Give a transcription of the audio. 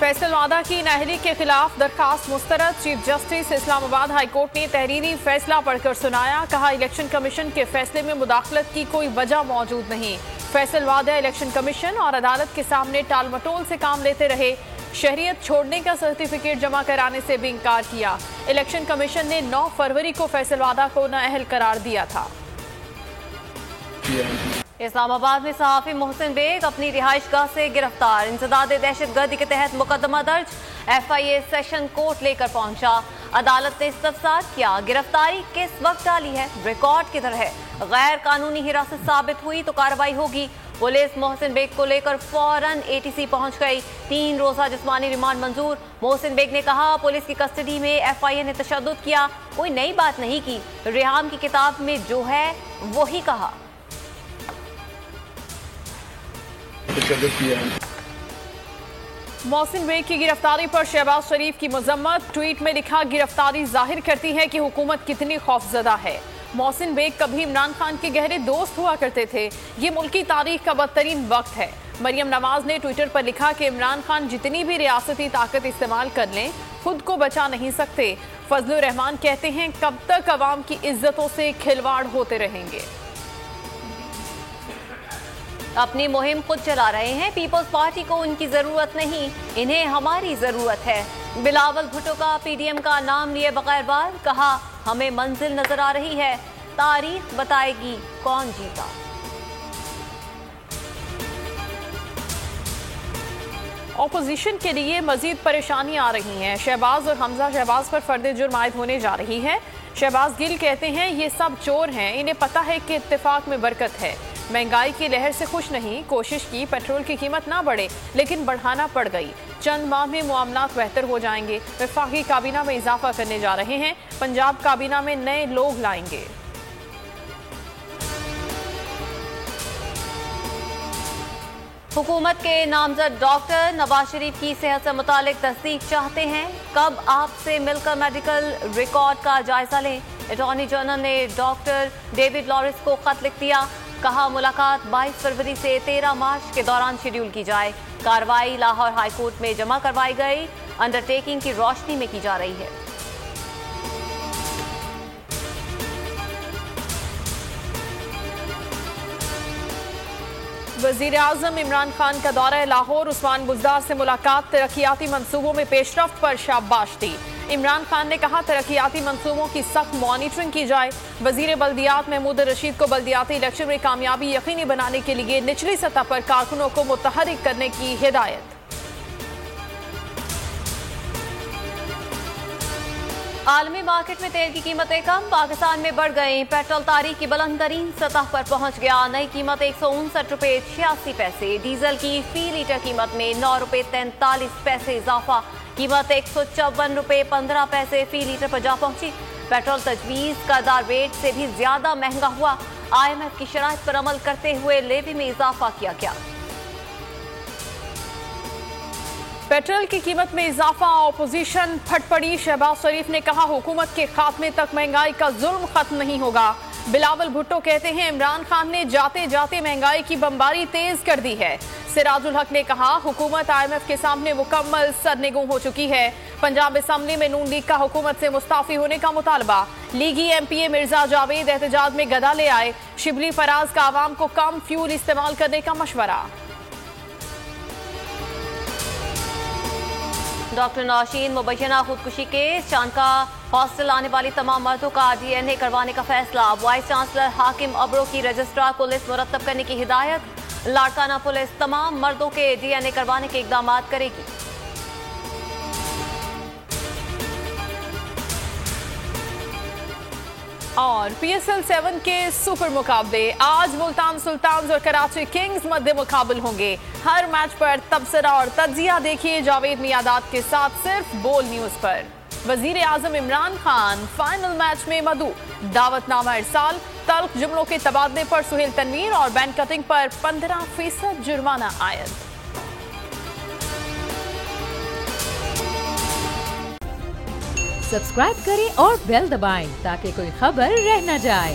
फैसल वादा की नाअहली के खिलाफ दरखास्त मुस्तरद। Chief justice Islamabad high court ने तहरीरी फैसला पढ़कर सुनाया। कहा, इलेक्शन कमीशन के फैसले में मुदाखलत की कोई वजह मौजूद नहीं। फैसल वादा इलेक्शन कमीशन और अदालत के सामने टालमटोल से काम लेते रहे। शहरियत छोड़ने का सर्टिफिकेट जमा कराने से भी इंकार किया। इलेक्शन कमीशन ने 9 फरवरी को फैसल वादा को नाअहल करार दिया था। इस्लामाबाद में सहाफी मोहसिन बेग अपनी रिहाइशगाह से गिरफ्तार। इंसदाद दहशतगर्दी के तहत मुकदमा दर्ज। FIA सेशन कोर्ट लेकर पहुंचा। अदालत ने इस्तफसार किया, गिरफ्तारी किस वक्त डाली है, रिकॉर्ड किधर है, गैर कानूनी हिरासत साबित हुई तो कार्रवाई होगी। पुलिस मोहसिन बेग को लेकर फौरन ATC पहुंच गई। 3 रोजा जिस्मानी रिमांड मंजूर। मोहसिन बेग ने कहा, पुलिस की कस्टडी में FIA ने तशद्दुद किया, कोई नई बात नहीं की। रिहाम की किताब में जो है वही कहा। मोहसिन बेग की गिरफ्तारी पर शहबाज शरीफ की मजम्मत। ट्वीट में लिखा, गिरफ्तारी जाहिर करती है कि हुकूमत कितनी खौफजदा है। मोहसिन बेग कभी इमरान खान के गहरे दोस्त हुआ करते थे। ये मुल्की तारीख का बदतरीन वक्त है। मरियम नवाज ने ट्विटर पर लिखा कि इमरान खान जितनी भी रियासती ताकत इस्तेमाल कर लें, खुद को बचा नहीं सकते। फजलुर रहमान कहते हैं, कब तक अवाम की इज्जतों से खिलवाड़ होते रहेंगे। अपनी मुहिम खुद चला रहे हैं। पीपल्स पार्टी को उनकी जरूरत नहीं, इन्हें हमारी जरूरत है। बिलावल भुट्टो का PDM का नाम लिए बगैर बार। कहा, हमें मंजिल नजर आ रही है, तारीख बताएगी कौन जीता। ऑपोजिशन के लिए मजीद परेशानी आ रही हैं। शहबाज और हमजा शहबाज पर फर्द जुर्म आयद होने जा रही है। शहबाज गिल कहते हैं, ये सब चोर हैं, इन्हें पता है कि इत्तेफाक में बरकत है। महंगाई की लहर से खुश नहीं, कोशिश की पेट्रोल की कीमत ना बढ़े लेकिन बढ़ाना पड़ गई। चंद माह में मामलात बेहतर हो जाएंगे। वफाकी काबीना में इजाफा करने जा रहे हैं। पंजाब काबीना में नए लोग लाएंगे। हुकूमत के नामजद डॉक्टर नवाज शरीफ की सेहत से मुतालिक तस्दीक चाहते हैं। कब आपसे मिलकर मेडिकल रिकॉर्ड का जायजा लें। अटॉर्नी जनरल ने डॉक्टर डेविड लॉरिस को खत लिख दिया। कहा, मुलाकात 22 फरवरी से 13 मार्च के दौरान शेड्यूल की जाए। कार्रवाई लाहौर हाई कोर्ट में जमा करवाई गई। अंडरटेकिंग की रोशनी में की जा रही है। वजीर आजम इमरान खान का दौरा लाहौर। उस्मान बुज़दार से मुलाकात। तरक्याती मंसूबों में पेशरफ्त पर शाबाश दी। इमरान खान ने कहा, तरक्याती मंसूबों की सख्त मॉनिटरिंग की जाए। वजीर बल्दियात महमूद रशीद को बल्दियाती इलेक्शन में कामयाबी यकीनी बनाने के लिए निचली सतह पर कारकुनों को मुतहरिक करने की हिदायत। आलमी मार्केट में तेल की कीमतें कम, पाकिस्तान में बढ़ गई। पेट्रोल तारीख की बुलंद तरीन सतह पर पहुंच गया। नई कीमत 159 रुपये 86 पैसे। डीजल की फी लीटर कीमत में 9 रुपये 43 पैसे इजाफा। कीमत 154 रुपये 15 पैसे फी लीटर पर जा पहुंची। पेट्रोल तजवीज करदा रेट से भी ज्यादा महंगा हुआ। IMF की शराइत पर अमल करते हुए लेवी में इजाफा किया गया। पेट्रोल की कीमत में इजाफा, ऑपोजिशन फट पड़ी। शहबाज शरीफ ने कहा, हुकूमत के खात्मे तक महंगाई का जुल्म खत्म नहीं होगा। बिलावल भुट्टो कहते हैं, इमरान खान ने जाते जाते महंगाई की बमबारी तेज कर दी है। सिराजुल हक ने कहा, हुकूमत IMF के सामने मुकम्मल सरनिगू हो चुकी है। पंजाब असम्बली में नून लीग का हुकूमत से मुस्ताफी होने का मुतालबा। लीगी MPA मिर्जा जावेद एहतजाज में गदा ले आए। शिबली फराज का आवाम को कम फ्यूल इस्तेमाल करने का मशवरा। डॉक्टर नौशीन मुबैना खुदकुशी केस। चांदका हॉस्टल आने वाली तमाम मर्दों का DNA करवाने का फैसला। वाइस चांसलर हाकिम अबरो की रजिस्ट्रार को लिस्ट मुरतब करने की हिदायत। लाड़काना पुलिस तमाम मर्दों के DNA करवाने के इकदाम करेगी। और PSL 7 के सुपर मुकाबले आज मुल्तान सुल्तान्स और कराची किंग्स मध्य मुकाबल होंगे। हर मैच पर तबसरा और तज्जिया देखिए जावेद मियादाद के साथ सिर्फ बोल न्यूज पर। वजीर आजम इमरान खान फाइनल मैच में मदू। दावतनामा इरसाल। तल्ख जुमलों के तबादले पर सुहेल तनवीर और बैंड कटिंग पर 15% जुर्माना आयद। सब्सक्राइब करें और बेल दबाएं ताकि कोई खबर रह न जाए।